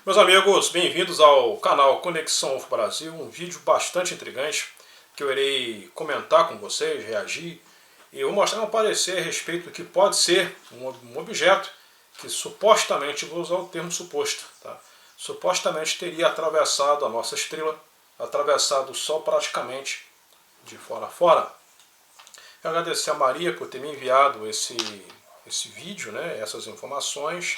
Meus amigos, bem-vindos ao canal Conexão UFO Brasil, um vídeo bastante intrigante que eu irei comentar com vocês, reagir e eu vou mostrar um parecer a respeito do que pode ser um objeto que supostamente, vou usar o termo suposto, tá? Supostamente teria atravessado a nossa estrela, atravessado o Sol praticamente de fora a fora. Eu agradecer a Maria por ter me enviado esse vídeo, né, essas informações.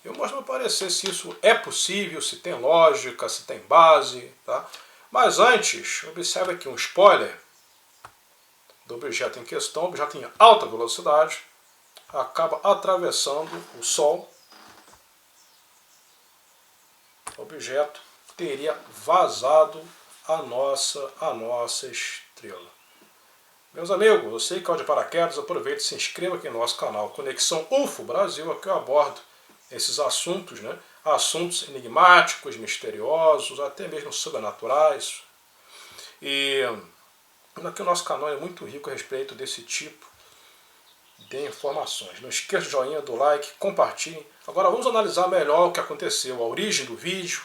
Eu mostro para parecer se isso é possível, se tem lógica, se tem base. Tá? Mas antes, observe aqui um spoiler do objeto em questão, objeto em alta velocidade, acaba atravessando o Sol. O objeto teria vazado a nossa estrela. Meus amigos, você que é de paraquedas, aproveite e se inscreva aqui no nosso canal Conexão UFO Brasil, aqui eu abordo esses assuntos, né? Assuntos enigmáticos, misteriosos, até mesmo sobrenaturais. E aqui o nosso canal é muito rico a respeito desse tipo de informações. Não esqueça do joinha, do like, compartilhem. Agora vamos analisar melhor o que aconteceu, a origem do vídeo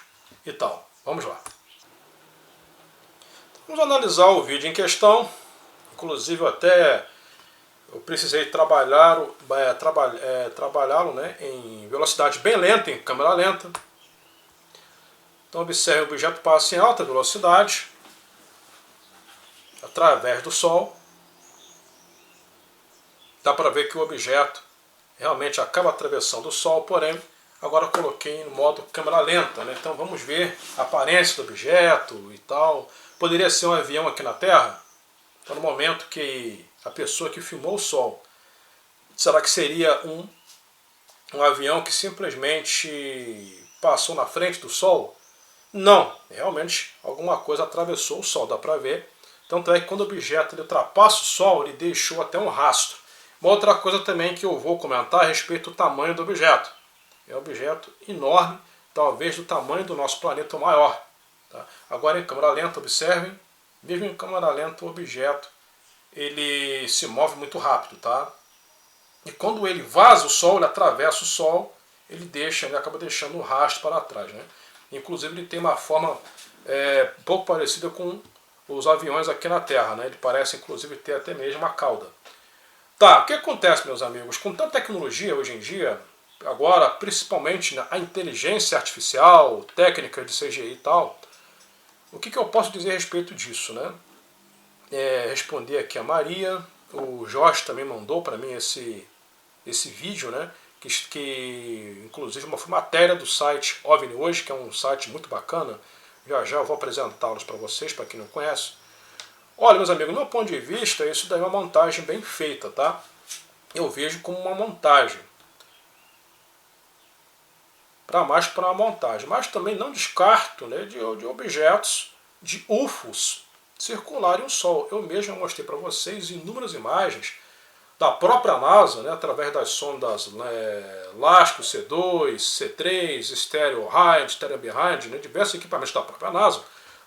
e tal. Vamos lá. Vamos analisar o vídeo em questão. Inclusive eu precisei trabalhá-lo né, em velocidade bem lenta, em câmera lenta. Então observe, o objeto passa em alta velocidade, através do Sol. Dá para ver que o objeto realmente acaba atravessando o Sol, porém, agora eu coloquei no modo câmera lenta. Né? Então vamos ver a aparência do objeto e tal. Poderia ser um avião aqui na Terra? Então no momento que a pessoa que filmou o Sol, será que seria um avião que simplesmente passou na frente do Sol? Não, realmente alguma coisa atravessou o Sol, dá para ver. Tanto é que quando o objeto ele ultrapassa o Sol, ele deixou até um rastro. Uma outra coisa também que eu vou comentar a respeito do tamanho do objeto. É um objeto enorme, talvez do tamanho do nosso planeta maior. Tá? Agora em câmera lenta, observem, mesmo em câmera lenta o objeto ele se move muito rápido, tá? E quando ele vaza o Sol, ele atravessa o Sol, ele acaba deixando um rastro para trás, né? Inclusive ele tem uma forma um pouco parecida com os aviões aqui na Terra, né? Ele parece inclusive ter até mesmo uma cauda. Tá, o que acontece, meus amigos? Com tanta tecnologia hoje em dia, agora principalmente a inteligência artificial, técnica de CGI e tal, o que eu posso dizer a respeito disso, né? Responder aqui a Maria, o Jorge também mandou para mim esse vídeo, né? Que inclusive uma matéria do site OVNI Hoje, que é um site muito bacana. Já já eu vou apresentá-los para vocês, para quem não conhece. Olha, meus amigos, do meu ponto de vista, isso daí é uma montagem bem feita, tá? Eu vejo como uma montagem. Para uma montagem. Mas também não descarto, né, de objetos, de UFOs, circularem o Sol. Eu mesmo mostrei para vocês inúmeras imagens da própria NASA, né, através das sondas LASCO, C2, C3, Stereo High, Stereo Behind, né, diversos equipamentos da própria NASA,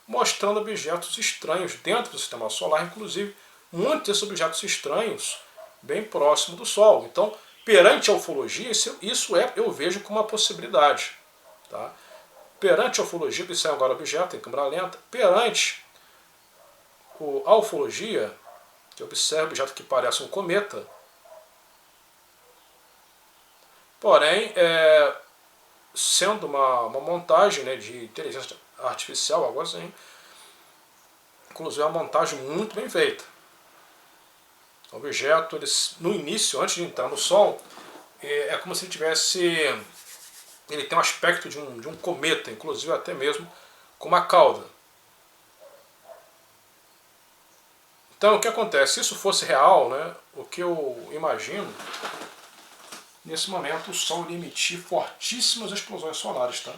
mostrando objetos estranhos dentro do sistema solar, inclusive muitos desses objetos estranhos bem próximo do Sol. Então, perante a ufologia, isso eu vejo como uma possibilidade. Tá? Perante a ufologia, observe agora o objeto em câmera lenta, perante a ufologia, que observa o objeto que parece um cometa, porém, sendo uma montagem, né, de inteligência artificial, algo assim, inclusive uma montagem muito bem feita. O objeto, no início, antes de entrar no Sol, é como se ele tivesse... Ele tem um aspecto de um cometa, inclusive até mesmo com uma cauda. Então, o que acontece? Se isso fosse real, né, o que eu imagino, nesse momento o Sol iria emitir fortíssimas explosões solares, tá?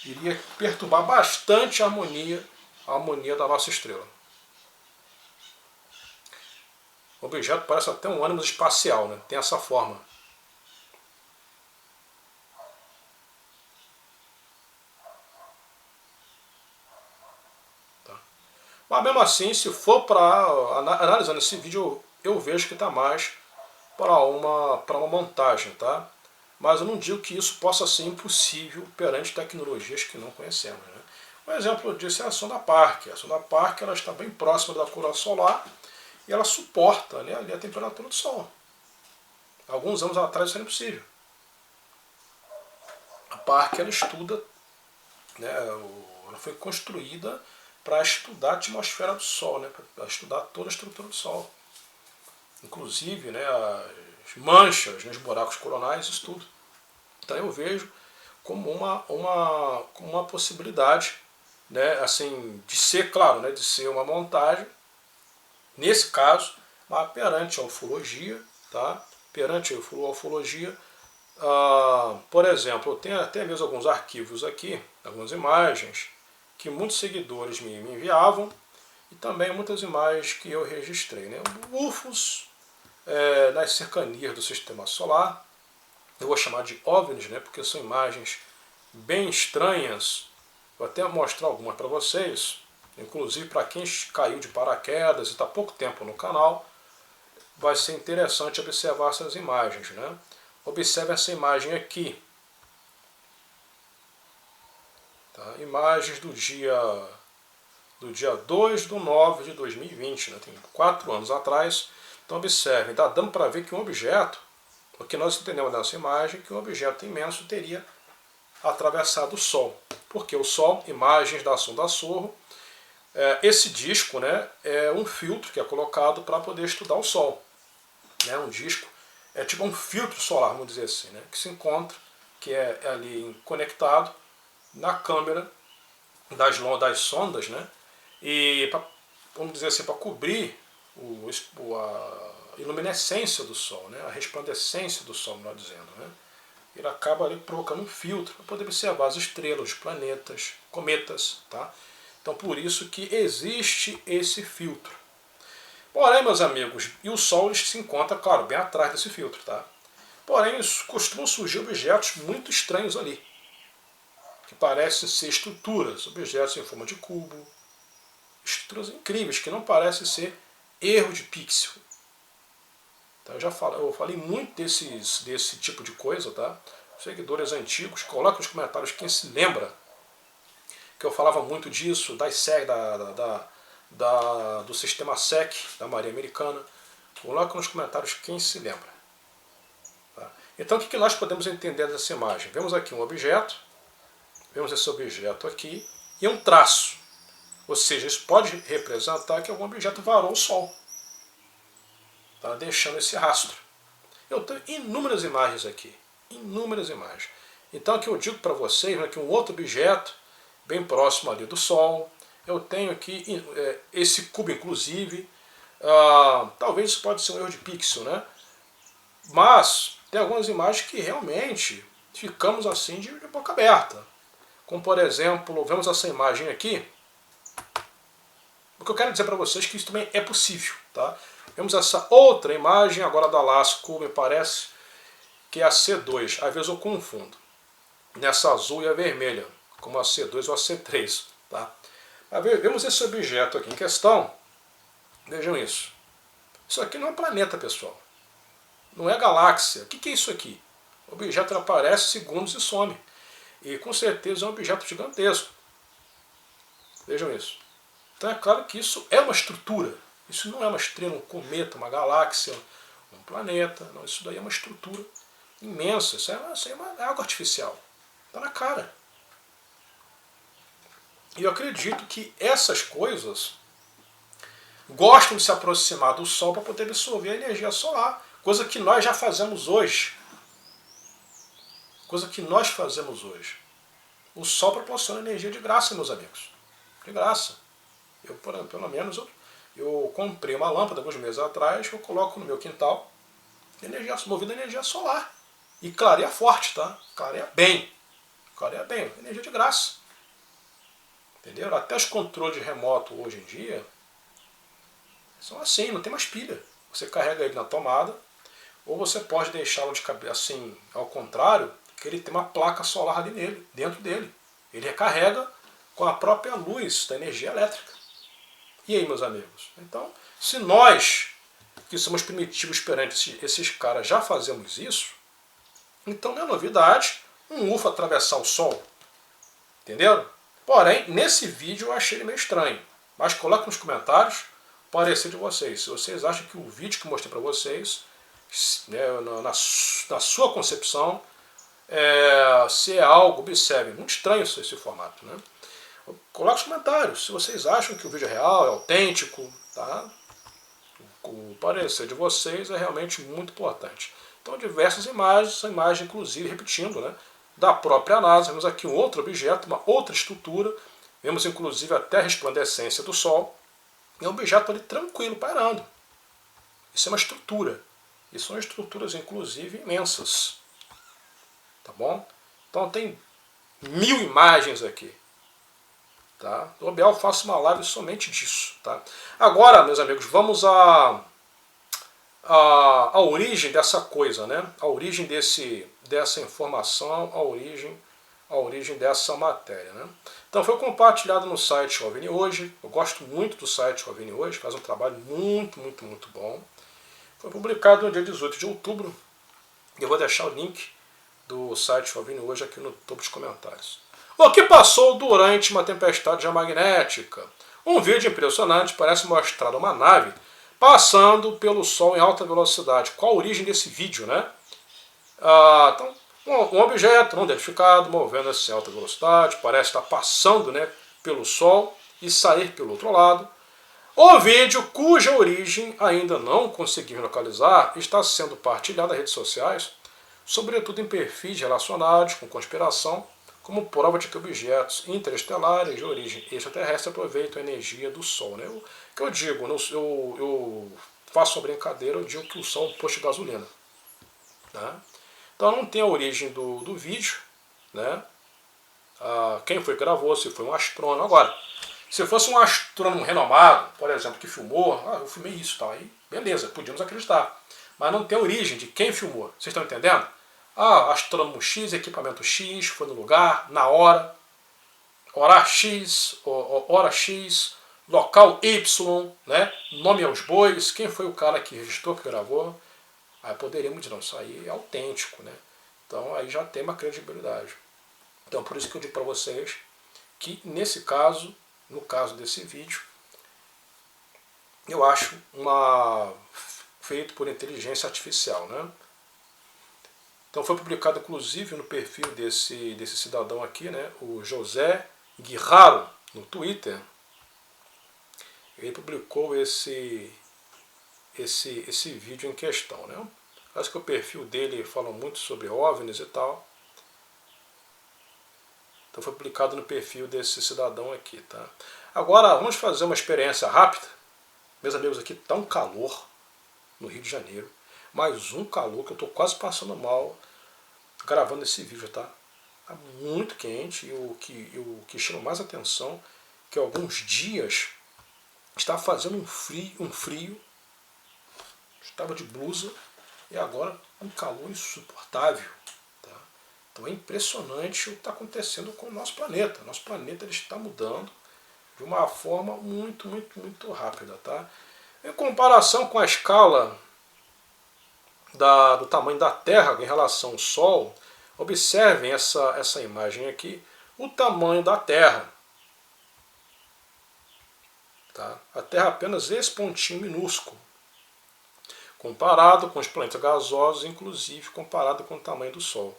Iria perturbar bastante a harmonia da nossa estrela. O objeto parece até um ônibus espacial, né? Tem essa forma. Tá? Mas mesmo assim, se for analisando esse vídeo, eu vejo que está mais para uma montagem, tá? mas eu não digo que isso possa ser impossível perante tecnologias que não conhecemos, né? Um exemplo disso é a sonda Parker. A sonda Parker ela está bem próxima da coroa solar e ela suporta, né, ali a temperatura do Sol. Alguns anos atrás isso era impossível. A Parker ela estuda, né, ela foi construída para estudar a atmosfera do Sol, né, para estudar toda a estrutura do Sol. Inclusive, né, as manchas, né, os buracos coronais, isso tudo. Então eu vejo como uma possibilidade, né, assim, de ser, claro, né, de ser uma montagem, nesse caso, mas perante a ufologia, tá? Perante a ufologia, por exemplo, eu tenho até mesmo alguns arquivos aqui, algumas imagens, que muitos seguidores me enviavam, e também muitas imagens que eu registrei, né? UFOs nas cercanias do Sistema Solar, eu vou chamar de OVNIs, né? Porque são imagens bem estranhas. Vou até mostrar algumas para vocês, inclusive para quem caiu de paraquedas e está há pouco tempo no canal, vai ser interessante observar essas imagens, né? Observe essa imagem aqui. Tá? Imagens do dia 2/9 de 2020, né? Tem 4 anos atrás. Então observe, está dando para ver que um objeto, o que nós entendemos nessa imagem, que um objeto imenso teria atravessado o Sol. Porque o Sol, imagens da sonda Sorro, esse disco, né, é um filtro que é colocado para poder estudar o Sol. Né, um disco é tipo um filtro solar, vamos dizer assim, né, que se encontra, que é ali conectado na câmera das sondas, né, e vamos dizer assim, para cobrir a iluminescência do Sol, né, a resplandecência do Sol, melhor dizendo, né. Ele acaba ali provocando um filtro para poder observar as estrelas, os planetas, cometas, tá? Então por isso que existe esse filtro. Porém, meus amigos, e o Sol ele se encontra, claro, bem atrás desse filtro, tá? Porém, costumam surgir objetos muito estranhos ali, que parecem ser estruturas, objetos em forma de cubo, estruturas incríveis, que não parecem ser erro de pixel. Então, eu falei muito desse tipo de coisa, tá? Seguidores antigos, coloca nos comentários quem se lembra que eu falava muito disso, das SEC, do sistema SEC, da Marinha Americana. Coloca nos comentários quem se lembra. Tá? Então o que nós podemos entender dessa imagem? Vemos aqui um objeto, vemos esse objeto aqui, e um traço. Ou seja, isso pode representar que algum objeto varou o Sol, tá? Deixando esse rastro. Eu tenho inúmeras imagens aqui, inúmeras imagens. Então aqui eu digo para vocês, né, que um outro objeto, bem próximo ali do Sol, eu tenho aqui esse cubo inclusive, talvez isso pode ser um erro de pixel, né? Mas tem algumas imagens que realmente ficamos assim de boca aberta. Como por exemplo, vemos essa imagem aqui. O que eu quero dizer para vocês é que isso também é possível, tá? Vemos essa outra imagem agora da Lasco, me parece que é a C2, às vezes eu confundo, nessa azul e a vermelha, como a C2 ou a C3. Tá? Vemos esse objeto aqui em questão, vejam isso. Isso aqui não é planeta, pessoal, não é galáxia. O que é isso aqui? O objeto aparece segundos e some, e com certeza é um objeto gigantesco. Vejam isso. Então é claro que isso é uma estrutura. Isso não é uma estrela, um cometa, uma galáxia, um planeta. Não, isso daí é uma estrutura imensa. Isso é uma água artificial. Está na cara. E eu acredito que essas coisas gostam de se aproximar do Sol para poder absorver a energia solar. Coisa que nós já fazemos hoje. Coisa que nós fazemos hoje. O Sol proporciona energia de graça, meus amigos. De graça. Eu, pelo menos, eu comprei uma lâmpada alguns meses atrás, que eu coloco no meu quintal, movida a energia solar. E clareia forte, tá? Clareia bem. Clareia bem, energia de graça. Entendeu? Até os controles remotos hoje em dia são assim, não tem mais pilha. Você carrega ele na tomada, ou você pode deixá-lo de cabeça assim, ao contrário, que ele tem uma placa solar ali nele, dentro dele. Ele recarrega com a própria luz da energia elétrica. E aí, meus amigos? Então, se nós, que somos primitivos perante esses caras, já fazemos isso, Então não é novidade um UFO atravessar o Sol. Entenderam? Porém, nesse vídeo eu achei ele meio estranho. Mas coloque nos comentários o parecer de vocês. Se vocês acham que o vídeo que eu mostrei para vocês, né, na sua concepção, se é algo, observe, muito estranho esse formato. Né? Coloque nos comentários se vocês acham que o vídeo é real, é autêntico. Tá? O parecer de vocês é realmente muito importante. Então, diversas imagens, são imagens, inclusive, repetindo, né, da própria NASA. Vemos aqui um outro objeto, uma outra estrutura. Vemos, inclusive, até a resplandecência do Sol. E um objeto ali tranquilo, pairando. Isso é uma estrutura. E são estruturas, inclusive, imensas. Tá bom? Então, tem 1000 imagens aqui. Tá? No Bial eu faço uma live somente disso. Tá? Agora, meus amigos, vamos à origem dessa coisa, né? A origem dessa informação, a origem dessa matéria. Né? Então foi compartilhado no site OVNI Hoje. Eu gosto muito do site OVNI Hoje, faz um trabalho muito, muito, muito bom. Foi publicado no dia 18 de outubro. Eu vou deixar o link do site OVNI Hoje aqui no topo dos comentários. O que passou durante uma tempestade geomagnética? Um vídeo impressionante parece mostrar uma nave passando pelo Sol em alta velocidade. Qual a origem desse vídeo, né? Então, um objeto não identificado movendo-se em alta velocidade, parece estar passando, né, pelo Sol e sair pelo outro lado. O vídeo, cuja origem ainda não conseguimos localizar, está sendo partilhado nas redes sociais, sobretudo em perfis relacionados com conspiração, como prova de que objetos interestelares de origem extraterrestre aproveitam a energia do Sol. Né? O que eu digo, eu faço uma brincadeira, eu digo que o Sol é um posto de gasolina. Né? Então não tem a origem do vídeo, né? Quem foi que gravou, se foi um astrônomo. Agora, se fosse um astrônomo renomado, por exemplo, que filmou, eu filmei isso, tá? Aí, beleza, podíamos acreditar. Mas não tem a origem de quem filmou. Vocês estão entendendo? Astrônomo X, equipamento X, foi no lugar, na hora, hora X, local Y, né? Nome aos bois, quem foi o cara que registrou, que gravou. Aí poderíamos dizer, não, isso aí é autêntico, né? Então aí já tem uma credibilidade. Então por isso que eu digo para vocês que nesse caso, no caso desse vídeo, eu acho feito por inteligência artificial, né? Então foi publicado inclusive no perfil desse cidadão aqui, né, o José Guiraro, no Twitter. Ele publicou esse vídeo em questão. Né? Acho que o perfil dele fala muito sobre OVNIs e tal. Então foi publicado no perfil desse cidadão aqui. Tá? Agora vamos fazer uma experiência rápida. Meus amigos, aqui está um calor no Rio de Janeiro. Mais um calor que eu estou quase passando mal gravando esse vídeo, tá? Está muito quente e o que chama mais atenção é que alguns dias está fazendo um frio, estava de blusa e agora um calor insuportável. Tá? Então é impressionante o que está acontecendo com o nosso planeta. Nosso planeta ele está mudando de uma forma muito, muito, muito rápida. Tá? Em comparação com a escala do tamanho da Terra em relação ao Sol, observem essa imagem aqui, o tamanho da Terra. Tá? A Terra é apenas esse pontinho minúsculo, comparado com os planetas gasosos, inclusive comparado com o tamanho do Sol.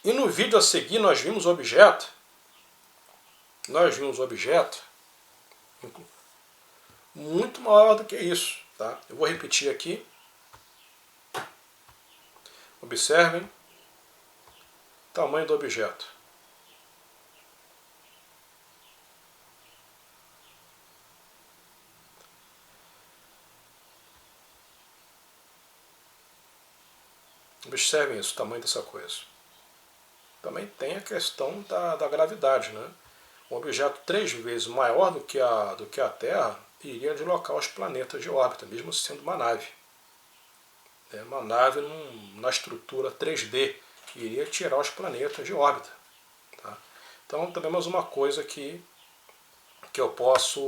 E no vídeo a seguir nós vimos o objeto, muito maior do que isso. Tá? Eu vou repetir aqui. Observem o tamanho do objeto. Observem isso, o tamanho dessa coisa. Também tem a questão da gravidade. Né? Um objeto 3 vezes maior do que a Terra iria deslocar os planetas de órbita, mesmo sendo uma nave. É uma nave na estrutura 3D, que iria tirar os planetas de órbita. Tá? Então também mais uma coisa que eu posso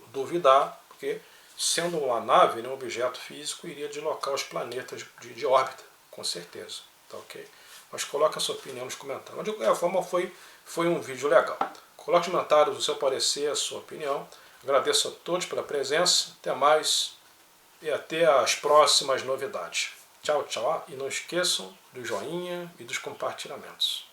duvidar, porque sendo uma nave, um objeto físico, iria deslocar os planetas de órbita, com certeza. tá ok? Mas coloque a sua opinião nos comentários. Mas de qualquer forma foi um vídeo legal. Coloque nos comentários o seu parecer, a sua opinião. Agradeço a todos pela presença. Até mais e até as próximas novidades. Tchau, tchau. E não esqueçam do joinha e dos compartilhamentos.